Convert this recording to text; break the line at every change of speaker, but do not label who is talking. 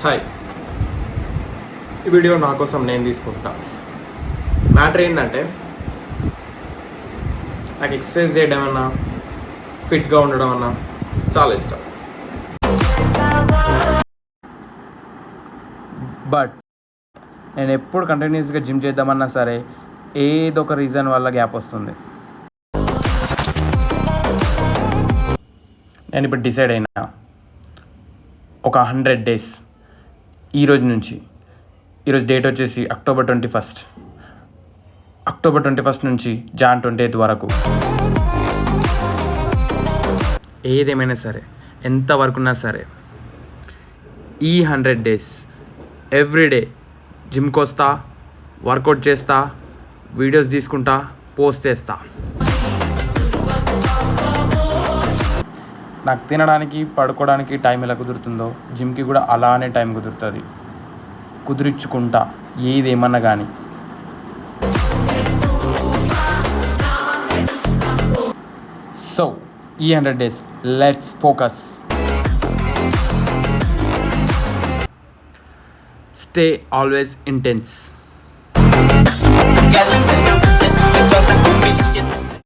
Hi, ఈ video నా కోసం నేను తీసుకుంటున్నా. మ్యాటర్ ఏంటంటే, నాకు ఎక్సర్సైజ్ చేయడం అన్నా, ఫిట్గా ఉండడం అన్నా చాలా ఇష్టం.
బట్ నేను ఎప్పుడు కంటిన్యూస్గా జిమ్ చేద్దామన్నా సరే ఏదో ఒక రీజన్ వల్ల గ్యాప్ వస్తుంది. నేను ఇప్పుడు డిసైడ్ అయినా ఒక 100 days ఈరోజు నుంచి. ఈరోజు డేట్ వచ్చేసి October 21st. October 21st నుంచి Jan 28th వరకు ఏదేమైనా సరే, ఎంత వరకు ఉన్నా సరే, ఈ 100 days ఎవ్రీడే జిమ్కి వస్తా, వర్కౌట్ చేస్తా, వీడియోస్ తీసుకుంటా, పోస్ట్ చేస్తా. నాకు తినడానికి పడుకోవడానికి టైం ఎలా కుదురుతుందో జిమ్కి కూడా అలానే టైం కుదురుతుంది. కుదిరించుకుంటా ఏదేమన్నా కానీ. సో ఈ 100 days let's focus. Stay always intense.